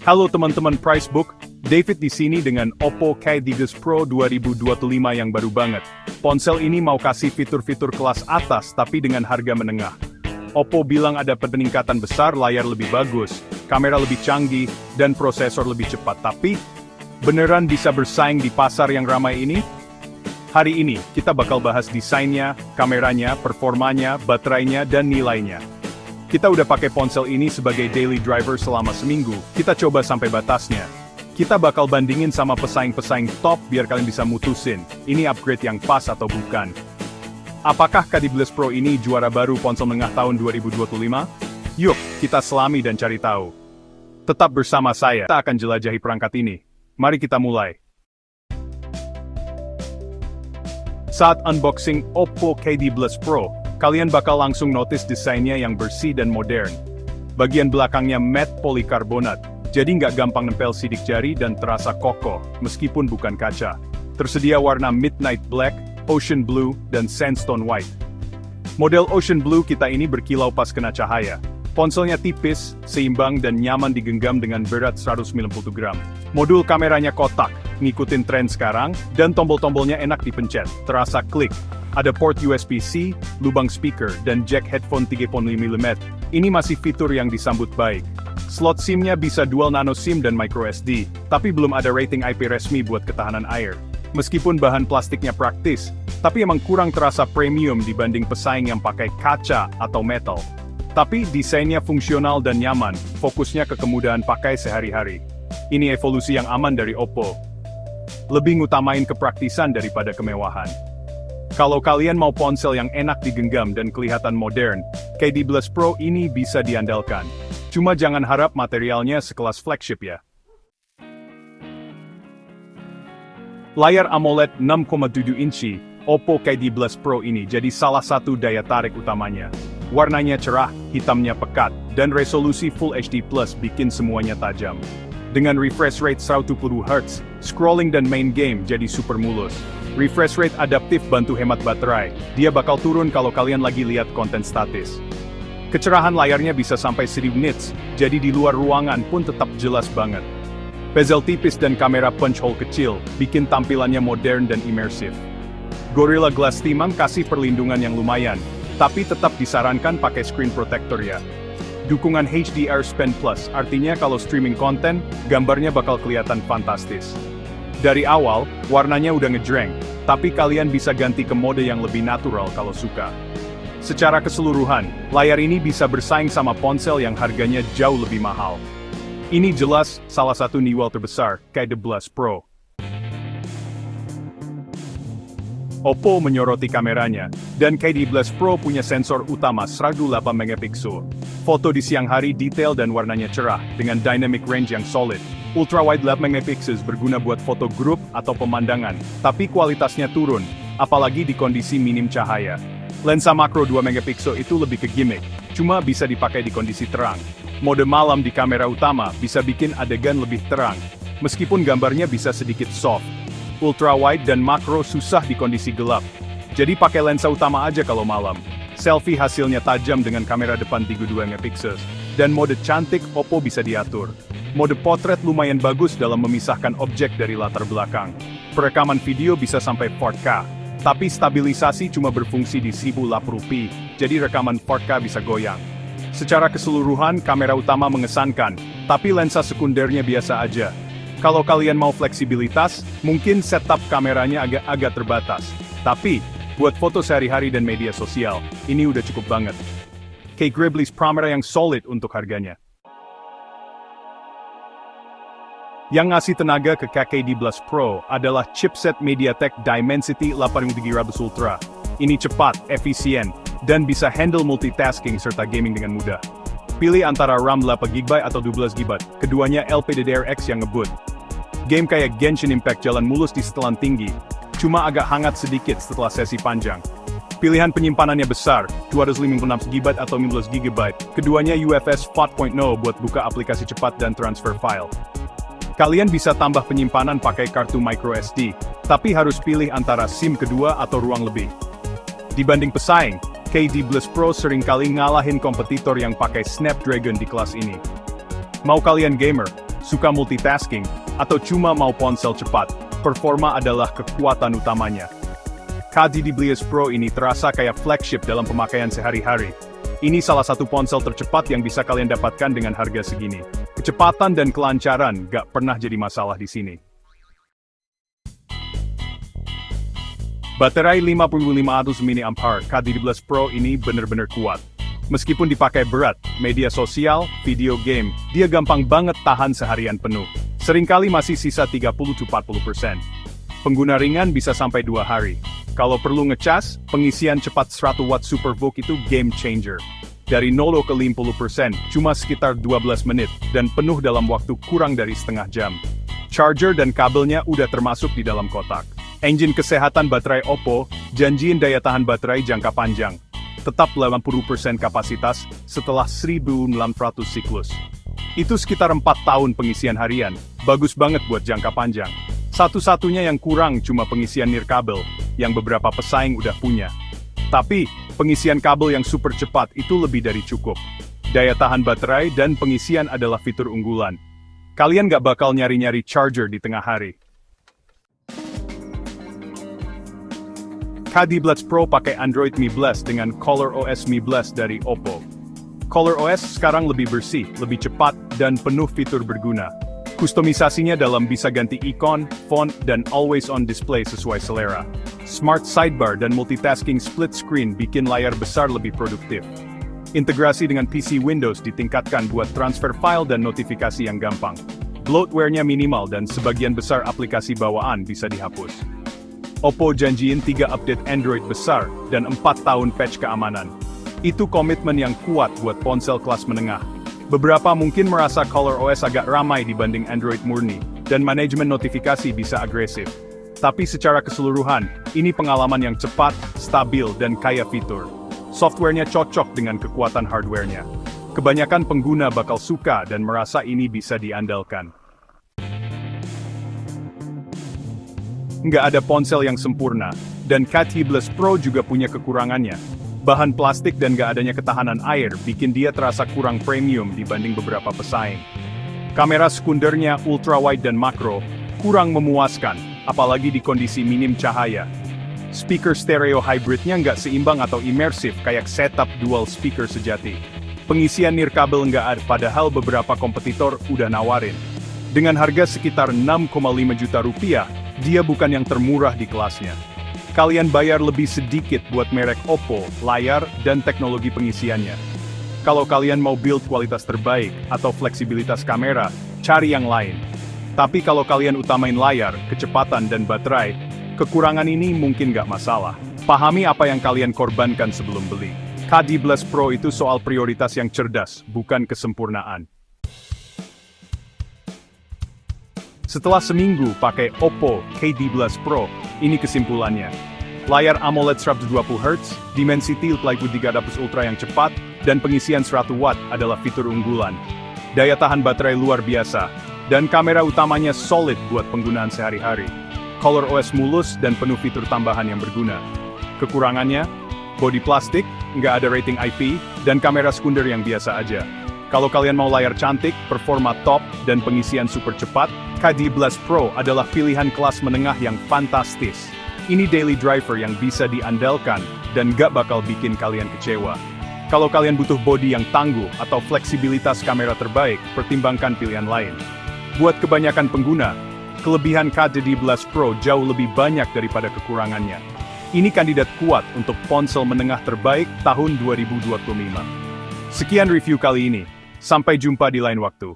Halo teman-teman Pricebook, David di sini dengan Oppo K3 Pro 2025 yang baru banget. Ponsel ini mau kasih fitur-fitur kelas atas tapi dengan harga menengah. Oppo bilang ada peningkatan besar, layar lebih bagus, kamera lebih canggih, dan prosesor lebih cepat. Tapi, beneran bisa bersaing di pasar yang ramai ini? Hari ini, kita bakal bahas desainnya, kameranya, performanya, baterainya, dan nilainya. Kita udah pakai ponsel ini sebagai daily driver selama seminggu, kita coba sampai batasnya. Kita bakal bandingin sama pesaing-pesaing top biar kalian bisa mutusin, ini upgrade yang pas atau bukan. Apakah K3 Pro ini juara baru ponsel menengah tahun 2025? Yuk, kita selami dan cari tahu. Tetap bersama saya, kita akan jelajahi perangkat ini. Mari kita mulai. Saat unboxing Oppo K3 Pro, kalian bakal langsung notice desainnya yang bersih dan modern. Bagian belakangnya matte polikarbonat, jadi nggak gampang nempel sidik jari dan terasa kokoh, meskipun bukan kaca. Tersedia warna midnight black, ocean blue, dan sandstone white. Model ocean blue kita ini berkilau pas kena cahaya. Ponselnya tipis, seimbang dan nyaman digenggam dengan berat 190 gram. Modul kameranya kotak, ngikutin tren sekarang, dan tombol-tombolnya enak dipencet, terasa klik. Ada port USB-C, lubang speaker, dan jack headphone 3.5mm. Ini masih fitur yang disambut baik. Slot SIM-nya bisa dual nano SIM dan micro SD, tapi belum ada rating IP resmi buat ketahanan air. Meskipun bahan plastiknya praktis, tapi emang kurang terasa premium dibanding pesaing yang pakai kaca atau metal. Tapi desainnya fungsional dan nyaman, fokusnya ke kemudahan pakai sehari-hari. Ini evolusi yang aman dari Oppo. Lebih ngutamain kepraktisan daripada kemewahan. Kalau kalian mau ponsel yang enak digenggam dan kelihatan modern, K3 Pro ini bisa diandalkan. Cuma jangan harap materialnya sekelas flagship ya. Layar AMOLED 6,7 inci, Oppo K3 Pro ini jadi salah satu daya tarik utamanya. Warnanya cerah, hitamnya pekat, dan resolusi Full HD Plus bikin semuanya tajam. Dengan refresh rate 120 Hz, scrolling dan main game jadi super mulus. Refresh rate adaptif bantu hemat baterai, dia bakal turun kalau kalian lagi lihat konten statis. Kecerahan layarnya bisa sampai 1000 nits, jadi di luar ruangan pun tetap jelas banget. Bezel tipis dan kamera punch hole kecil, bikin tampilannya modern dan imersif. Gorilla Glass Timang kasih perlindungan yang lumayan, tapi tetap disarankan pakai screen protector ya. Dukungan HDR Span Plus, artinya kalau streaming konten, gambarnya bakal kelihatan fantastis. Dari awal, warnanya udah ngejreng, tapi kalian bisa ganti ke mode yang lebih natural kalau suka. Secara keseluruhan, layar ini bisa bersaing sama ponsel yang harganya jauh lebih mahal. Ini jelas salah satu nilai terbesar K3 Pro. Oppo menyoroti kameranya, dan K3 Pro punya sensor utama 108MP. Foto di siang hari detail dan warnanya cerah, dengan dynamic range yang solid. Ultrawide 8MP berguna buat foto grup atau pemandangan, tapi kualitasnya turun, apalagi di kondisi minim cahaya. Lensa makro 2MP itu lebih ke gimmick, cuma bisa dipakai di kondisi terang. Mode malam di kamera utama bisa bikin adegan lebih terang, meskipun gambarnya bisa sedikit soft. Ultrawide dan makro susah di kondisi gelap, jadi pakai lensa utama aja kalau malam. Selfie hasilnya tajam dengan kamera depan 32MP, dan mode cantik Oppo bisa diatur. Mode potret lumayan bagus dalam memisahkan objek dari latar belakang. Perekaman video bisa sampai 4K, tapi stabilisasi cuma berfungsi di 1080p, jadi rekaman 4K bisa goyang. Secara keseluruhan, kamera utama mengesankan, tapi lensa sekundernya biasa aja. Kalau kalian mau fleksibilitas, mungkin setup kameranya agak terbatas. Tapi, buat foto sehari-hari dan media sosial, ini udah cukup banget. K3 Pro yang solid untuk harganya. Yang ngasih tenaga ke K3 Pro adalah chipset MediaTek Dimensity 8300 Ultra. Ini cepat, efisien, dan bisa handle multitasking serta gaming dengan mudah. Pilih antara RAM 8GB atau 12GB, keduanya LPDDR4X yang ngebut. Game kayak Genshin Impact jalan mulus di setelan tinggi, cuma agak hangat sedikit setelah sesi panjang. Pilihan penyimpanannya besar, 256GB atau 15GB, keduanya UFS 4.0 buat buka aplikasi cepat dan transfer file. Kalian bisa tambah penyimpanan pakai kartu microSD, tapi harus pilih antara SIM kedua atau ruang lebih. Dibanding pesaing, K3 Pro seringkali ngalahin kompetitor yang pakai Snapdragon di kelas ini. Mau kalian gamer, suka multitasking, atau cuma mau ponsel cepat, performa adalah kekuatan utamanya. KDD Bliss Pro ini terasa kayak flagship dalam pemakaian sehari-hari. Ini salah satu ponsel tercepat yang bisa kalian dapatkan dengan harga segini. Kecepatan dan kelancaran gak pernah jadi masalah di sini. Baterai 5500 mAh KDD Bliss Pro ini bener-bener kuat. Meskipun dipakai berat, media sosial, video game, dia gampang banget tahan seharian penuh. Seringkali masih sisa 30-40%. Pengguna ringan bisa sampai 2 hari. Kalau perlu ngecas, pengisian cepat 100 watt SuperVOOC itu game changer. Dari 0 ke 50% cuma sekitar 12 menit, dan penuh dalam waktu kurang dari setengah jam. Charger dan kabelnya udah termasuk di dalam kotak. Engine kesehatan baterai Oppo, janjiin daya tahan baterai jangka panjang. Tetap 80% kapasitas setelah 1600 siklus. Itu sekitar 4 tahun pengisian harian, bagus banget buat jangka panjang. Satu-satunya yang kurang cuma pengisian nirkabel, yang beberapa pesaing udah punya. Tapi, pengisian kabel yang super cepat itu lebih dari cukup. Daya tahan baterai dan pengisian adalah fitur unggulan. Kalian gak bakal nyari-nyari charger di tengah hari. KDD Bliss Pro pakai Android Mi Blast dengan ColorOS Mi Blast dari Oppo. ColorOS sekarang lebih bersih, lebih cepat, dan penuh fitur berguna. Kustomisasinya dalam bisa ganti ikon, font, dan always-on display sesuai selera. Smart sidebar dan multitasking split screen bikin layar besar lebih produktif. Integrasi dengan PC Windows ditingkatkan buat transfer file dan notifikasi yang gampang. Bloatware-nya minimal dan sebagian besar aplikasi bawaan bisa dihapus. Oppo janjiin 3 update Android besar dan 4 tahun patch keamanan. Itu komitmen yang kuat buat ponsel kelas menengah. Beberapa mungkin merasa ColorOS agak ramai dibanding Android murni, dan manajemen notifikasi bisa agresif. Tapi secara keseluruhan, ini pengalaman yang cepat, stabil, dan kaya fitur. Softwarenya cocok dengan kekuatan hardwarenya. Kebanyakan pengguna bakal suka dan merasa ini bisa diandalkan. Nggak ada ponsel yang sempurna, dan KDD Bliss Pro juga punya kekurangannya. Bahan plastik dan nggak adanya ketahanan air bikin dia terasa kurang premium dibanding beberapa pesaing. Kamera sekundernya ultrawide dan makro, kurang memuaskan, apalagi di kondisi minim cahaya. Speaker stereo hybridnya nggak seimbang atau imersif kayak setup dual speaker sejati. Pengisian nirkabel nggak ada, padahal beberapa kompetitor udah nawarin. Dengan harga sekitar 6,5 juta rupiah, dia bukan yang termurah di kelasnya. Kalian bayar lebih sedikit buat merek Oppo, layar, dan teknologi pengisiannya. Kalau kalian mau build kualitas terbaik atau fleksibilitas kamera, cari yang lain. Tapi kalau kalian utamain layar, kecepatan, dan baterai, kekurangan ini mungkin nggak masalah. Pahami apa yang kalian korbankan sebelum beli. KDD Bliss Pro itu soal prioritas yang cerdas, bukan kesempurnaan. Setelah seminggu pakai Oppo KDD Bliss Pro, ini kesimpulannya. Layar AMOLED 120Hz, Dimensity Plywood 300 Ultra yang cepat, dan pengisian 100 watt adalah fitur unggulan. Daya tahan baterai luar biasa, dan kamera utamanya solid buat penggunaan sehari-hari. ColorOS mulus dan penuh fitur tambahan yang berguna. Kekurangannya, bodi plastik, nggak ada rating IP, dan kamera sekunder yang biasa aja. Kalau kalian mau layar cantik, performa top, dan pengisian super cepat, KDD Bliss Pro adalah pilihan kelas menengah yang fantastis. Ini daily driver yang bisa diandalkan, dan gak bakal bikin kalian kecewa. Kalau kalian butuh bodi yang tangguh atau fleksibilitas kamera terbaik, pertimbangkan pilihan lain. Buat kebanyakan pengguna, kelebihan KDD Bliss Pro jauh lebih banyak daripada kekurangannya. Ini kandidat kuat untuk ponsel menengah terbaik tahun 2025. Sekian review kali ini. Sampai jumpa di lain waktu.